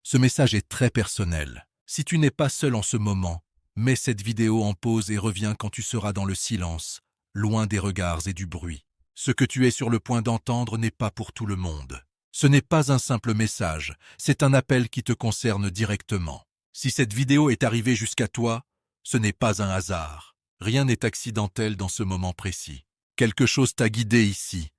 Ce message est très personnel. Si tu n'es pas seul en ce moment, mets cette vidéo en pause et reviens quand tu seras dans le silence, loin des regards et du bruit. Ce que tu es sur le point d'entendre n'est pas pour tout le monde. Ce n'est pas un simple message, c'est un appel qui te concerne directement. Si cette vidéo est arrivée jusqu'à toi, ce n'est pas un hasard. Rien n'est accidentel dans ce moment précis. Quelque chose t'a guidé ici.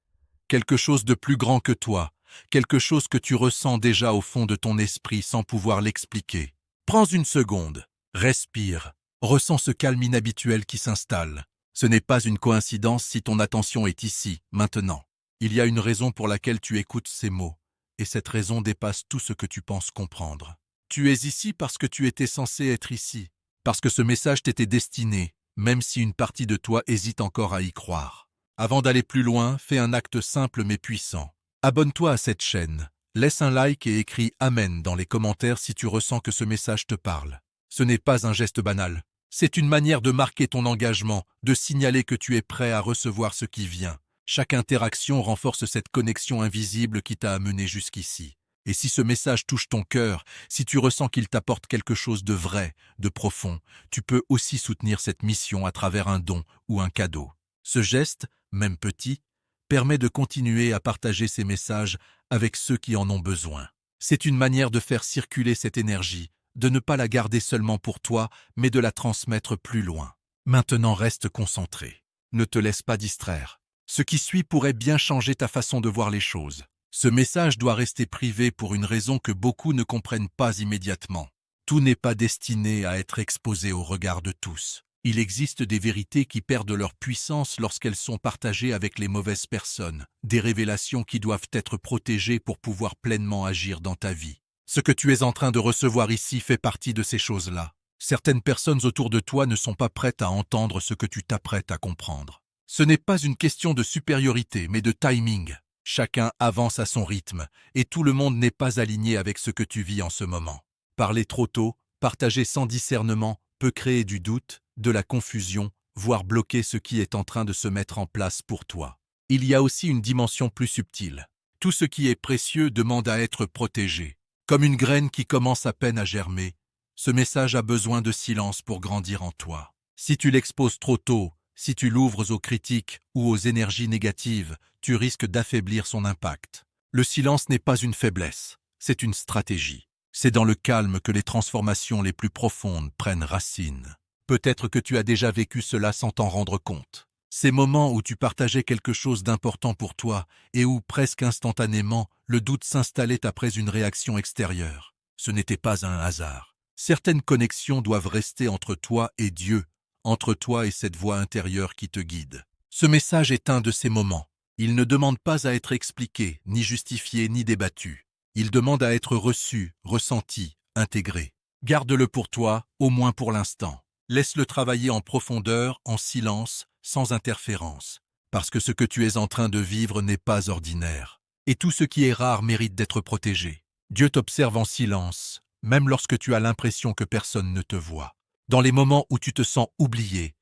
Quelque chose de plus grand que toi. Quelque chose que tu ressens déjà au fond de ton esprit sans pouvoir l'expliquer. Prends une seconde. Respire. Ressens ce calme inhabituel qui s'installe. Ce n'est pas une coïncidence si ton attention est ici, maintenant. Il y a une raison pour laquelle tu écoutes ces mots. Et cette raison dépasse tout ce que tu penses comprendre. Tu es ici parce que tu étais censé être ici. Parce que ce message t'était destiné, même si une partie de toi hésite encore à y croire. Avant d'aller plus loin, fais un acte simple mais puissant. Abonne-toi à cette chaîne. Laisse un like et écris « Amen » dans les commentaires si tu ressens que ce message te parle. Ce n'est pas un geste banal. C'est une manière de marquer ton engagement, de signaler que tu es prêt à recevoir ce qui vient. Chaque interaction renforce cette connexion invisible qui t'a amené jusqu'ici. Et si ce message touche ton cœur, si tu ressens qu'il t'apporte quelque chose de vrai, de profond, tu peux aussi soutenir cette mission à travers un don ou un cadeau. Ce geste, même petit, permet de continuer à partager ces messages avec ceux qui en ont besoin. C'est une manière de faire circuler cette énergie, de ne pas la garder seulement pour toi, mais de la transmettre plus loin. Maintenant reste concentré. Ne te laisse pas distraire. Ce qui suit pourrait bien changer ta façon de voir les choses. Ce message doit rester privé pour une raison que beaucoup ne comprennent pas immédiatement. Tout n'est pas destiné à être exposé au regard de tous. Il existe des vérités qui perdent leur puissance lorsqu'elles sont partagées avec les mauvaises personnes, des révélations qui doivent être protégées pour pouvoir pleinement agir dans ta vie. Ce que tu es en train de recevoir ici fait partie de ces choses-là. Certaines personnes autour de toi ne sont pas prêtes à entendre ce que tu t'apprêtes à comprendre. Ce n'est pas une question de supériorité, mais de timing. Chacun avance à son rythme, et tout le monde n'est pas aligné avec ce que tu vis en ce moment. Parler trop tôt, partager sans discernement, peut créer du doute, de la confusion, voire bloquer ce qui est en train de se mettre en place pour toi. Il y a aussi une dimension plus subtile. Tout ce qui est précieux demande à être protégé. Comme une graine qui commence à peine à germer, ce message a besoin de silence pour grandir en toi. Si tu l'exposes trop tôt, si tu l'ouvres aux critiques ou aux énergies négatives, tu risques d'affaiblir son impact. Le silence n'est pas une faiblesse, c'est une stratégie. C'est dans le calme que les transformations les plus profondes prennent racine. Peut-être que tu as déjà vécu cela sans t'en rendre compte. Ces moments où tu partageais quelque chose d'important pour toi et où, presque instantanément, le doute s'installait après une réaction extérieure. Ce n'était pas un hasard. Certaines connexions doivent rester entre toi et Dieu, entre toi et cette voix intérieure qui te guide. Ce message est un de ces moments. Il ne demande pas à être expliqué, ni justifié, ni débattu. Il demande à être reçu, ressenti, intégré. Garde-le pour toi, au moins pour l'instant. Laisse-le travailler en profondeur, en silence, sans interférence. Parce que ce que tu es en train de vivre n'est pas ordinaire. Et tout ce qui est rare mérite d'être protégé. Dieu t'observe en silence, même lorsque tu as l'impression que personne ne te voit. Dans les moments où tu te sens oublié,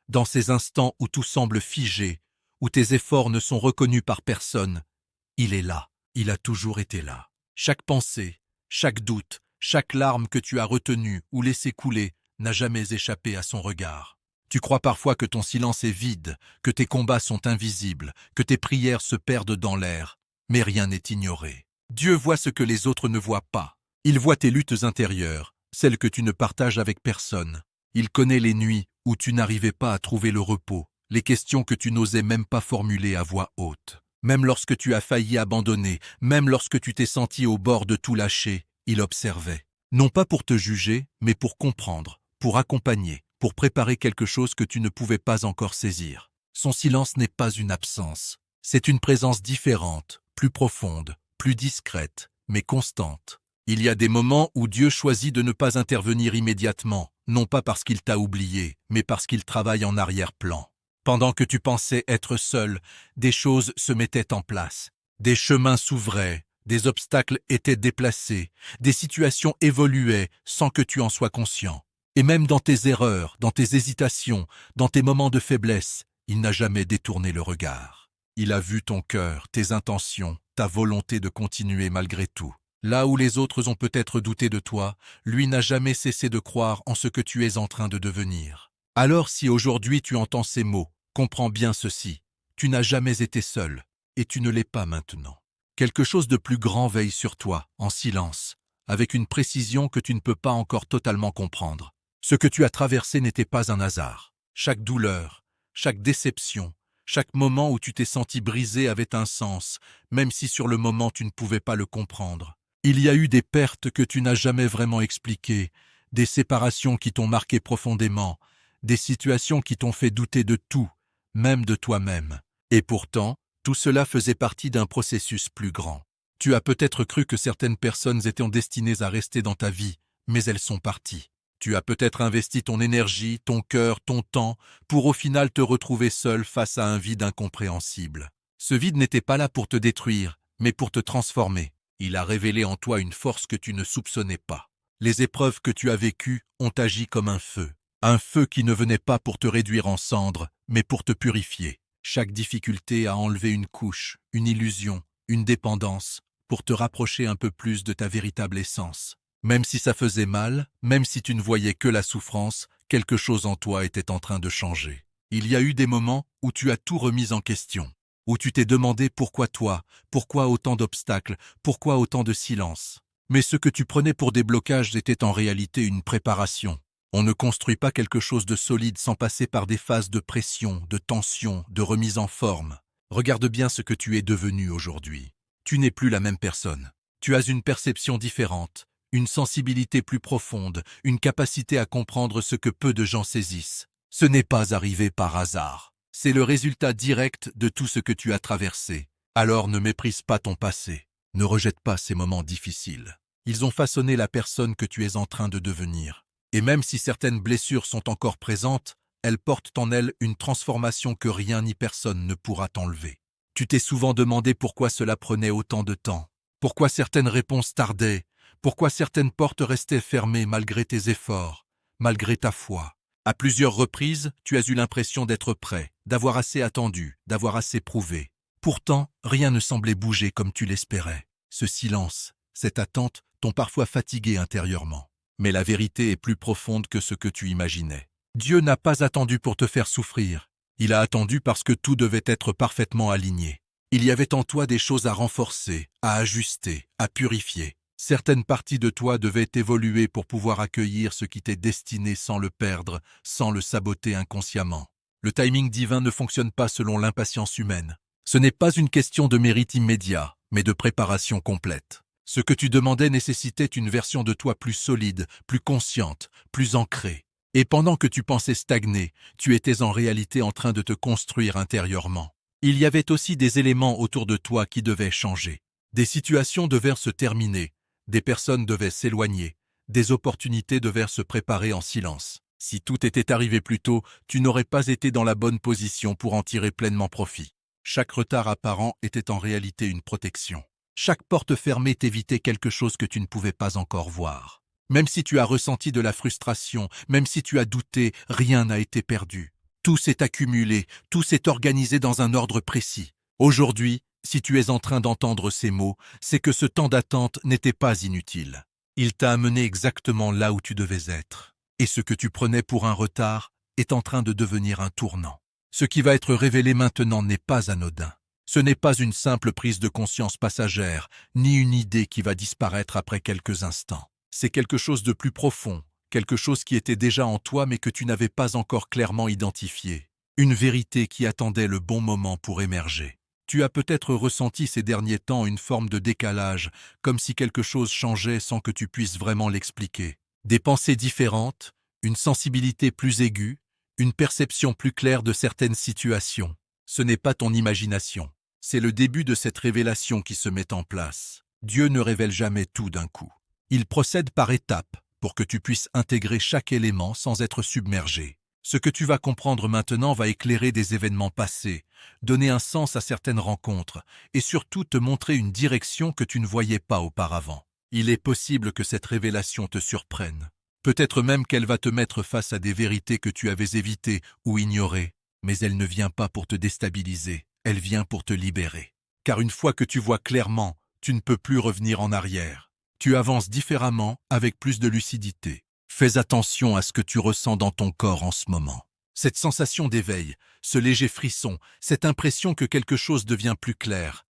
dans ces instants où tout semble figé, où tes efforts ne sont reconnus par personne, il est là, il a toujours été là. Chaque pensée, chaque doute, chaque larme que tu as retenue ou laissée couler n'a jamais échappé à son regard. Tu crois parfois que ton silence est vide, que tes combats sont invisibles, que tes prières se perdent dans l'air, mais rien n'est ignoré. Dieu voit ce que les autres ne voient pas. Il voit tes luttes intérieures, celles que tu ne partages avec personne. Il connaît les nuits où tu n'arrivais pas à trouver le repos, les questions que tu n'osais même pas formuler à voix haute. Même lorsque tu as failli abandonner, même lorsque tu t'es senti au bord de tout lâcher, il observait. Non pas pour te juger, mais pour comprendre, pour accompagner, pour préparer quelque chose que tu ne pouvais pas encore saisir. Son silence n'est pas une absence, c'est une présence différente, plus profonde, plus discrète, mais constante. Il y a des moments où Dieu choisit de ne pas intervenir immédiatement, non pas parce qu'il t'a oublié, mais parce qu'il travaille en arrière-plan. Pendant que tu pensais être seul, des choses se mettaient en place. Des chemins s'ouvraient, des obstacles étaient déplacés, des situations évoluaient sans que tu en sois conscient. Et même dans tes erreurs, dans tes hésitations, dans tes moments de faiblesse, il n'a jamais détourné le regard. Il a vu ton cœur, tes intentions, ta volonté de continuer malgré tout. Là où les autres ont peut-être douté de toi, lui n'a jamais cessé de croire en ce que tu es en train de devenir. Alors si aujourd'hui tu entends ces mots, comprends bien ceci. Tu n'as jamais été seul, et tu ne l'es pas maintenant. Quelque chose de plus grand veille sur toi, en silence, avec une précision que tu ne peux pas encore totalement comprendre. Ce que tu as traversé n'était pas un hasard. Chaque douleur, chaque déception, chaque moment où tu t'es senti brisé avait un sens, même si sur le moment tu ne pouvais pas le comprendre. Il y a eu des pertes que tu n'as jamais vraiment expliquées, des séparations qui t'ont marqué profondément, des situations qui t'ont fait douter de tout, même de toi-même. Et pourtant, tout cela faisait partie d'un processus plus grand. Tu as peut-être cru que certaines personnes étaient destinées à rester dans ta vie, mais elles sont parties. Tu as peut-être investi ton énergie, ton cœur, ton temps, pour au final te retrouver seul face à un vide incompréhensible. Ce vide n'était pas là pour te détruire, mais pour te transformer. Il a révélé en toi une force que tu ne soupçonnais pas. Les épreuves que tu as vécues ont agi comme un feu qui ne venait pas pour te réduire en cendres, mais pour te purifier. Chaque difficulté a enlevé une couche, une illusion, une dépendance, pour te rapprocher un peu plus de ta véritable essence. Même si ça faisait mal, même si tu ne voyais que la souffrance, quelque chose en toi était en train de changer. Il y a eu des moments où tu as tout remis en question, où tu t'es demandé pourquoi toi, pourquoi autant d'obstacles, pourquoi autant de silence. Mais ce que tu prenais pour des blocages était en réalité une préparation. On ne construit pas quelque chose de solide sans passer par des phases de pression, de tension, de remise en forme. Regarde bien ce que tu es devenu aujourd'hui. Tu n'es plus la même personne. Tu as une perception différente, une sensibilité plus profonde, une capacité à comprendre ce que peu de gens saisissent. Ce n'est pas arrivé par hasard. C'est le résultat direct de tout ce que tu as traversé. Alors ne méprise pas ton passé. Ne rejette pas ces moments difficiles. Ils ont façonné la personne que tu es en train de devenir. Et même si certaines blessures sont encore présentes, elles portent en elles une transformation que rien ni personne ne pourra t'enlever. Tu t'es souvent demandé pourquoi cela prenait autant de temps, pourquoi certaines réponses tardaient, pourquoi certaines portes restaient fermées malgré tes efforts, malgré ta foi. À plusieurs reprises, tu as eu l'impression d'être prêt, d'avoir assez attendu, d'avoir assez prouvé. Pourtant, rien ne semblait bouger comme tu l'espérais. Ce silence, cette attente t'ont parfois fatigué intérieurement. Mais la vérité est plus profonde que ce que tu imaginais. Dieu n'a pas attendu pour te faire souffrir. Il a attendu parce que tout devait être parfaitement aligné. Il y avait en toi des choses à renforcer, à ajuster, à purifier. Certaines parties de toi devaient évoluer pour pouvoir accueillir ce qui t'est destiné sans le perdre, sans le saboter inconsciemment. Le timing divin ne fonctionne pas selon l'impatience humaine. Ce n'est pas une question de mérite immédiat, mais de préparation complète. Ce que tu demandais nécessitait une version de toi plus solide, plus consciente, plus ancrée. Et pendant que tu pensais stagner, tu étais en réalité en train de te construire intérieurement. Il y avait aussi des éléments autour de toi qui devaient changer. Des situations devaient se terminer, des personnes devaient s'éloigner, des opportunités devaient se préparer en silence. Si tout était arrivé plus tôt, tu n'aurais pas été dans la bonne position pour en tirer pleinement profit. Chaque retard apparent était en réalité une protection. Chaque porte fermée t'évitait quelque chose que tu ne pouvais pas encore voir. Même si tu as ressenti de la frustration, même si tu as douté, rien n'a été perdu. Tout s'est accumulé, tout s'est organisé dans un ordre précis. Aujourd'hui, si tu es en train d'entendre ces mots, c'est que ce temps d'attente n'était pas inutile. Il t'a amené exactement là où tu devais être. Et ce que tu prenais pour un retard est en train de devenir un tournant. Ce qui va être révélé maintenant n'est pas anodin. Ce n'est pas une simple prise de conscience passagère, ni une idée qui va disparaître après quelques instants. C'est quelque chose de plus profond, quelque chose qui était déjà en toi mais que tu n'avais pas encore clairement identifié. Une vérité qui attendait le bon moment pour émerger. Tu as peut-être ressenti ces derniers temps une forme de décalage, comme si quelque chose changeait sans que tu puisses vraiment l'expliquer. Des pensées différentes, une sensibilité plus aiguë, une perception plus claire de certaines situations. Ce n'est pas ton imagination, c'est le début de cette révélation qui se met en place. Dieu ne révèle jamais tout d'un coup. Il procède par étapes pour que tu puisses intégrer chaque élément sans être submergé. Ce que tu vas comprendre maintenant va éclairer des événements passés, donner un sens à certaines rencontres et surtout te montrer une direction que tu ne voyais pas auparavant. Il est possible que cette révélation te surprenne. Peut-être même qu'elle va te mettre face à des vérités que tu avais évitées ou ignorées. Mais elle ne vient pas pour te déstabiliser, elle vient pour te libérer. Car une fois que tu vois clairement, tu ne peux plus revenir en arrière. Tu avances différemment, avec plus de lucidité. Fais attention à ce que tu ressens dans ton corps en ce moment. Cette sensation d'éveil, ce léger frisson, cette impression que quelque chose devient plus clair,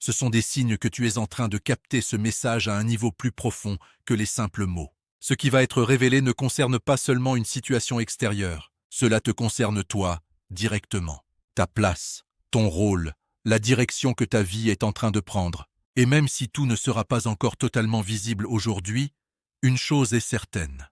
ce sont des signes que tu es en train de capter ce message à un niveau plus profond que les simples mots. Ce qui va être révélé ne concerne pas seulement une situation extérieure, cela te concerne toi, directement. Ta place, ton rôle, la direction que ta vie est en train de prendre. Et même si tout ne sera pas encore totalement visible aujourd'hui, une chose est certaine.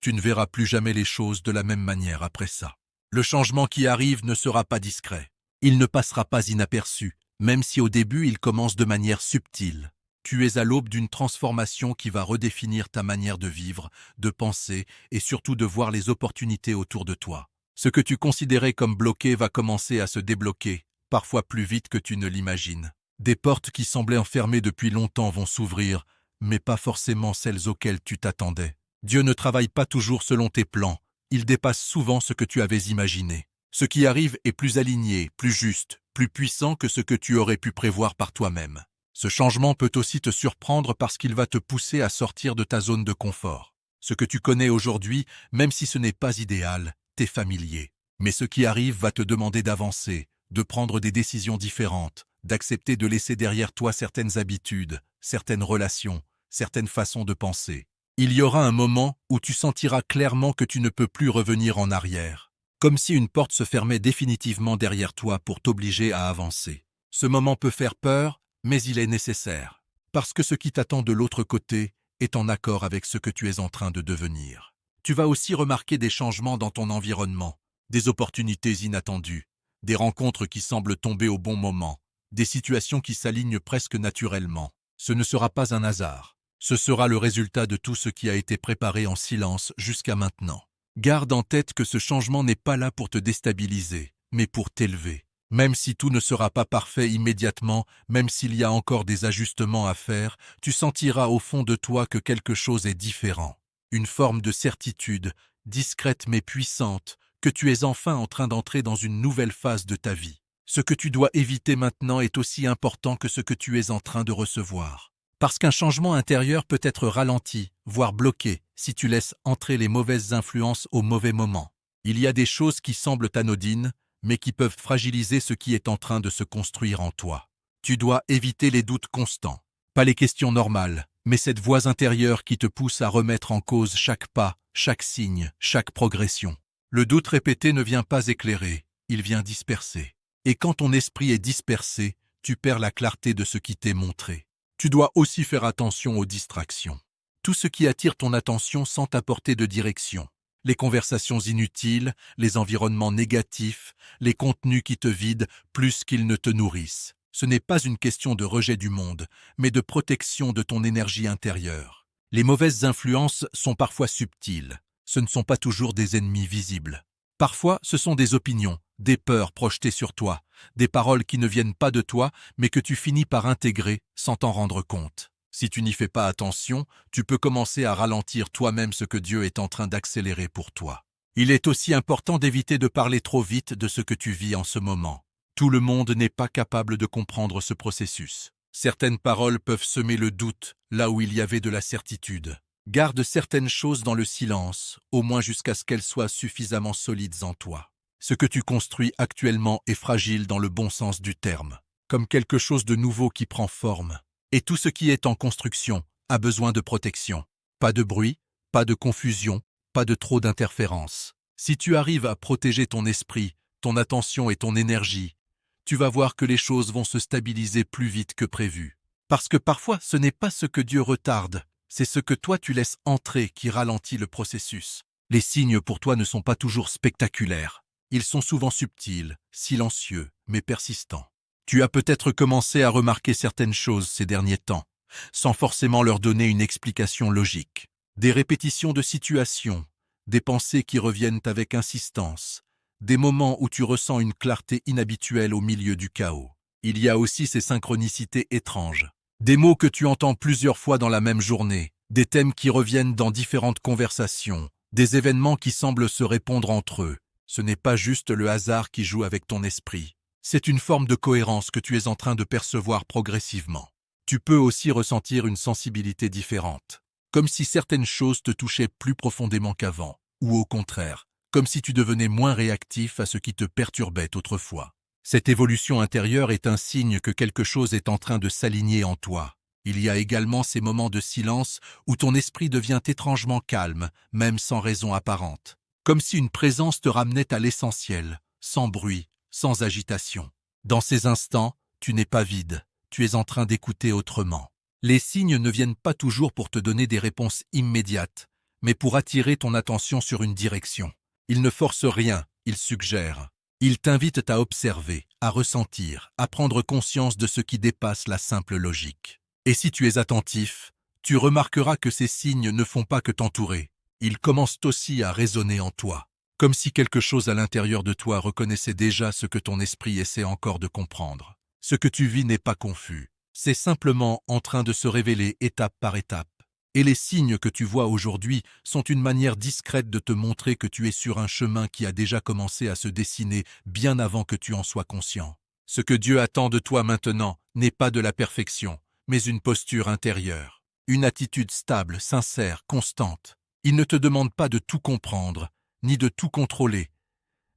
Tu ne verras plus jamais les choses de la même manière après ça. Le changement qui arrive ne sera pas discret. Il ne passera pas inaperçu, même si au début il commence de manière subtile. Tu es à l'aube d'une transformation qui va redéfinir ta manière de vivre, de penser et surtout de voir les opportunités autour de toi. Ce que tu considérais comme bloqué va commencer à se débloquer, parfois plus vite que tu ne l'imagines. Des portes qui semblaient enfermées depuis longtemps vont s'ouvrir, mais pas forcément celles auxquelles tu t'attendais. Dieu ne travaille pas toujours selon tes plans, il dépasse souvent ce que tu avais imaginé. Ce qui arrive est plus aligné, plus juste, plus puissant que ce que tu aurais pu prévoir par toi-même. Ce changement peut aussi te surprendre parce qu'il va te pousser à sortir de ta zone de confort. Ce que tu connais aujourd'hui, même si ce n'est pas idéal, t'est familier. Mais ce qui arrive va te demander d'avancer, de prendre des décisions différentes, d'accepter de laisser derrière toi certaines habitudes, certaines relations, certaines façons de penser. Il y aura un moment où tu sentiras clairement que tu ne peux plus revenir en arrière, comme si une porte se fermait définitivement derrière toi pour t'obliger à avancer. Ce moment peut faire peur, mais il est nécessaire, parce que ce qui t'attend de l'autre côté est en accord avec ce que tu es en train de devenir. Tu vas aussi remarquer des changements dans ton environnement, des opportunités inattendues, des rencontres qui semblent tomber au bon moment, des situations qui s'alignent presque naturellement. Ce ne sera pas un hasard. Ce sera le résultat de tout ce qui a été préparé en silence jusqu'à maintenant. Garde en tête que ce changement n'est pas là pour te déstabiliser, mais pour t'élever. Même si tout ne sera pas parfait immédiatement, même s'il y a encore des ajustements à faire, tu sentiras au fond de toi que quelque chose est différent. Une forme de certitude, discrète mais puissante, que tu es enfin en train d'entrer dans une nouvelle phase de ta vie. Ce que tu dois éviter maintenant est aussi important que ce que tu es en train de recevoir. Parce qu'un changement intérieur peut être ralenti, voire bloqué, si tu laisses entrer les mauvaises influences au mauvais moment. Il y a des choses qui semblent anodines, mais qui peuvent fragiliser ce qui est en train de se construire en toi. Tu dois éviter les doutes constants, pas les questions normales, mais cette voix intérieure qui te pousse à remettre en cause chaque pas, chaque signe, chaque progression. Le doute répété ne vient pas éclairer, il vient disperser. Et quand ton esprit est dispersé, tu perds la clarté de ce qui t'est montré. Tu dois aussi faire attention aux distractions. Tout ce qui attire ton attention sans t'apporter de direction. Les conversations inutiles, les environnements négatifs, les contenus qui te vident plus qu'ils ne te nourrissent. Ce n'est pas une question de rejet du monde, mais de protection de ton énergie intérieure. Les mauvaises influences sont parfois subtiles. Ce ne sont pas toujours des ennemis visibles. Parfois, ce sont des opinions, des peurs projetées sur toi, des paroles qui ne viennent pas de toi, mais que tu finis par intégrer sans t'en rendre compte. Si tu n'y fais pas attention, tu peux commencer à ralentir toi-même ce que Dieu est en train d'accélérer pour toi. Il est aussi important d'éviter de parler trop vite de ce que tu vis en ce moment. Tout le monde n'est pas capable de comprendre ce processus. Certaines paroles peuvent semer le doute là où il y avait de la certitude. Garde certaines choses dans le silence, au moins jusqu'à ce qu'elles soient suffisamment solides en toi. Ce que tu construis actuellement est fragile dans le bon sens du terme, comme quelque chose de nouveau qui prend forme. Et tout ce qui est en construction a besoin de protection. Pas de bruit, pas de confusion, pas de trop d'interférences. Si tu arrives à protéger ton esprit, ton attention et ton énergie, tu vas voir que les choses vont se stabiliser plus vite que prévu. Parce que parfois, ce n'est pas ce que Dieu retarde, c'est ce que toi tu laisses entrer qui ralentit le processus. Les signes pour toi ne sont pas toujours spectaculaires. Ils sont souvent subtils, silencieux, mais persistants. Tu as peut-être commencé à remarquer certaines choses ces derniers temps, sans forcément leur donner une explication logique. Des répétitions de situations, des pensées qui reviennent avec insistance, des moments où tu ressens une clarté inhabituelle au milieu du chaos. Il y a aussi ces synchronicités étranges. Des mots que tu entends plusieurs fois dans la même journée, des thèmes qui reviennent dans différentes conversations, des événements qui semblent se répondre entre eux. Ce n'est pas juste le hasard qui joue avec ton esprit. C'est une forme de cohérence que tu es en train de percevoir progressivement. Tu peux aussi ressentir une sensibilité différente, comme si certaines choses te touchaient plus profondément qu'avant, ou au contraire, comme si tu devenais moins réactif à ce qui te perturbait autrefois. Cette évolution intérieure est un signe que quelque chose est en train de s'aligner en toi. Il y a également ces moments de silence où ton esprit devient étrangement calme, même sans raison apparente, comme si une présence te ramenait à l'essentiel, sans bruit, sans agitation. Dans ces instants, tu n'es pas vide, tu es en train d'écouter autrement. Les signes ne viennent pas toujours pour te donner des réponses immédiates, mais pour attirer ton attention sur une direction. Ils ne forcent rien, ils suggèrent. Ils t'invitent à observer, à ressentir, à prendre conscience de ce qui dépasse la simple logique. Et si tu es attentif, tu remarqueras que ces signes ne font pas que t'entourer. Ils commencent aussi à résonner en toi, comme si quelque chose à l'intérieur de toi reconnaissait déjà ce que ton esprit essaie encore de comprendre. Ce que tu vis n'est pas confus, c'est simplement en train de se révéler étape par étape. Et les signes que tu vois aujourd'hui sont une manière discrète de te montrer que tu es sur un chemin qui a déjà commencé à se dessiner bien avant que tu en sois conscient. Ce que Dieu attend de toi maintenant n'est pas de la perfection, mais une posture intérieure, une attitude stable, sincère, constante. Il ne te demande pas de tout comprendre, ni de tout contrôler,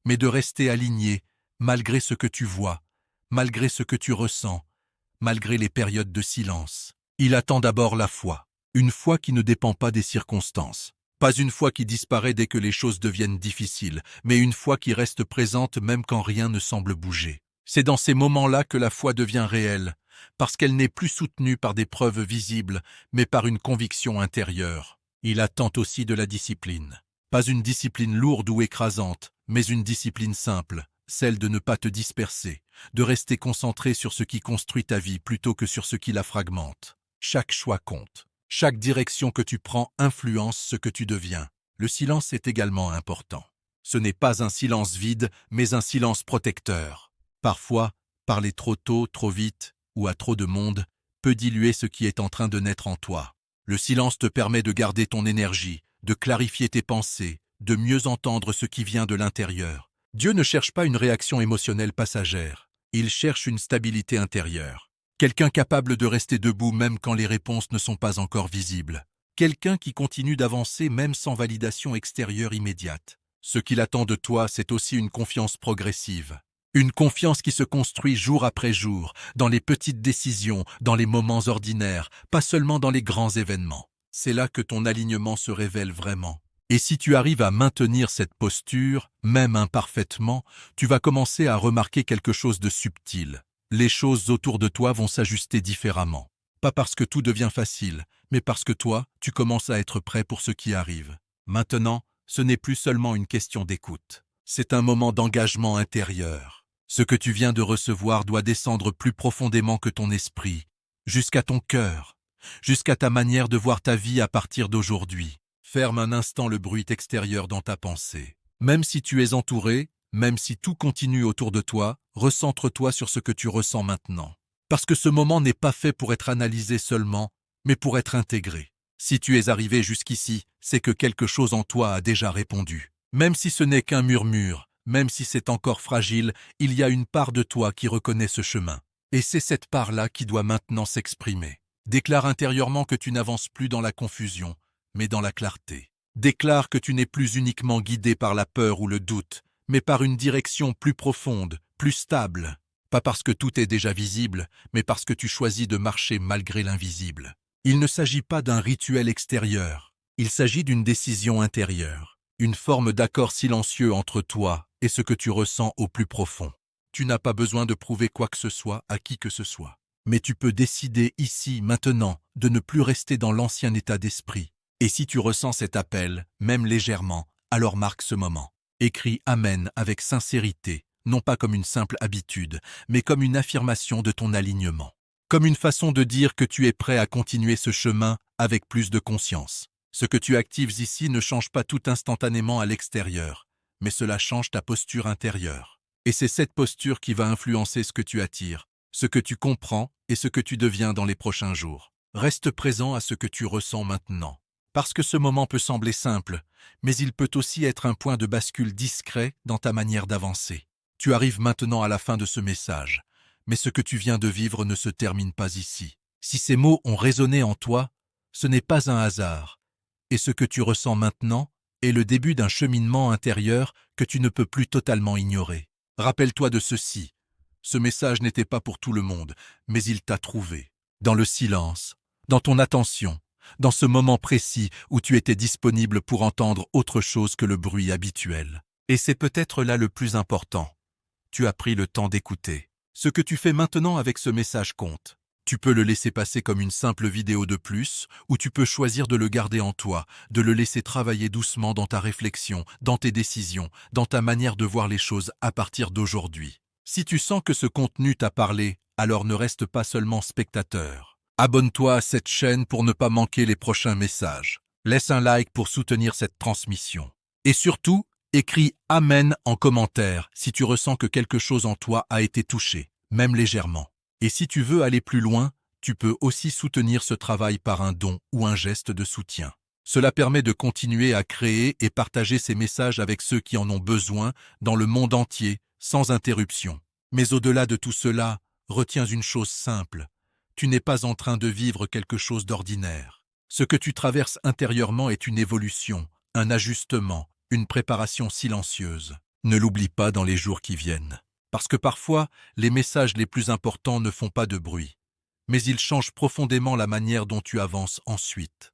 mais de rester aligné malgré ce que tu vois, malgré ce que tu ressens, malgré les périodes de silence. Il attend d'abord la foi. Une foi qui ne dépend pas des circonstances. Pas une foi qui disparaît dès que les choses deviennent difficiles, mais une foi qui reste présente même quand rien ne semble bouger. C'est dans ces moments-là que la foi devient réelle, parce qu'elle n'est plus soutenue par des preuves visibles, mais par une conviction intérieure. Il attend aussi de la discipline. Pas une discipline lourde ou écrasante, mais une discipline simple, celle de ne pas te disperser, de rester concentré sur ce qui construit ta vie plutôt que sur ce qui la fragmente. Chaque choix compte. Chaque direction que tu prends influence ce que tu deviens. Le silence est également important. Ce n'est pas un silence vide, mais un silence protecteur. Parfois, parler trop tôt, trop vite ou à trop de monde peut diluer ce qui est en train de naître en toi. Le silence te permet de garder ton énergie, de clarifier tes pensées, de mieux entendre ce qui vient de l'intérieur. Dieu ne cherche pas une réaction émotionnelle passagère. Il cherche une stabilité intérieure. Quelqu'un capable de rester debout même quand les réponses ne sont pas encore visibles. Quelqu'un qui continue d'avancer même sans validation extérieure immédiate. Ce qu'il attend de toi, c'est aussi une confiance progressive. Une confiance qui se construit jour après jour, dans les petites décisions, dans les moments ordinaires, pas seulement dans les grands événements. C'est là que ton alignement se révèle vraiment. Et si tu arrives à maintenir cette posture, même imparfaitement, tu vas commencer à remarquer quelque chose de subtil. Les choses autour de toi vont s'ajuster différemment. Pas parce que tout devient facile, mais parce que toi, tu commences à être prêt pour ce qui arrive. Maintenant, ce n'est plus seulement une question d'écoute. C'est un moment d'engagement intérieur. Ce que tu viens de recevoir doit descendre plus profondément que ton esprit, jusqu'à ton cœur, jusqu'à ta manière de voir ta vie à partir d'aujourd'hui. Ferme un instant le bruit extérieur dans ta pensée. Même si tu es entouré, même si tout continue autour de toi, recentre-toi sur ce que tu ressens maintenant. Parce que ce moment n'est pas fait pour être analysé seulement, mais pour être intégré. Si tu es arrivé jusqu'ici, c'est que quelque chose en toi a déjà répondu. Même si ce n'est qu'un murmure, même si c'est encore fragile, il y a une part de toi qui reconnaît ce chemin. Et c'est cette part-là qui doit maintenant s'exprimer. Déclare intérieurement que tu n'avances plus dans la confusion, mais dans la clarté. Déclare que tu n'es plus uniquement guidé par la peur ou le doute, mais par une direction plus profonde, plus stable. Pas parce que tout est déjà visible, mais parce que tu choisis de marcher malgré l'invisible. Il ne s'agit pas d'un rituel extérieur, il s'agit d'une décision intérieure, une forme d'accord silencieux entre toi et ce que tu ressens au plus profond. Tu n'as pas besoin de prouver quoi que ce soit à qui que ce soit, mais tu peux décider ici, maintenant, de ne plus rester dans l'ancien état d'esprit. Et si tu ressens cet appel, même légèrement, alors marque ce moment. Écris Amen avec sincérité, non pas comme une simple habitude, mais comme une affirmation de ton alignement. Comme une façon de dire que tu es prêt à continuer ce chemin avec plus de conscience. Ce que tu actives ici ne change pas tout instantanément à l'extérieur, mais cela change ta posture intérieure. Et c'est cette posture qui va influencer ce que tu attires, ce que tu comprends et ce que tu deviens dans les prochains jours. Reste présent à ce que tu ressens maintenant. Parce que ce moment peut sembler simple, mais il peut aussi être un point de bascule discret dans ta manière d'avancer. Tu arrives maintenant à la fin de ce message, mais ce que tu viens de vivre ne se termine pas ici. Si ces mots ont résonné en toi, ce n'est pas un hasard, et ce que tu ressens maintenant est le début d'un cheminement intérieur que tu ne peux plus totalement ignorer. Rappelle-toi de ceci, ce message n'était pas pour tout le monde, mais il t'a trouvé. Dans le silence, dans ton attention, dans ce moment précis où tu étais disponible pour entendre autre chose que le bruit habituel. Et c'est peut-être là le plus important. Tu as pris le temps d'écouter. Ce que tu fais maintenant avec ce message compte. Tu peux le laisser passer comme une simple vidéo de plus, ou tu peux choisir de le garder en toi, de le laisser travailler doucement dans ta réflexion, dans tes décisions, dans ta manière de voir les choses à partir d'aujourd'hui. Si tu sens que ce contenu t'a parlé, alors ne reste pas seulement spectateur. Abonne-toi à cette chaîne pour ne pas manquer les prochains messages. Laisse un like pour soutenir cette transmission. Et surtout, écris « Amen » en commentaire si tu ressens que quelque chose en toi a été touché, même légèrement. Et si tu veux aller plus loin, tu peux aussi soutenir ce travail par un don ou un geste de soutien. Cela permet de continuer à créer et partager ces messages avec ceux qui en ont besoin dans le monde entier, sans interruption. Mais au-delà de tout cela, retiens une chose simple. Tu n'es pas en train de vivre quelque chose d'ordinaire. Ce que tu traverses intérieurement est une évolution, un ajustement, une préparation silencieuse. Ne l'oublie pas dans les jours qui viennent. Parce que parfois, les messages les plus importants ne font pas de bruit, mais ils changent profondément la manière dont tu avances ensuite.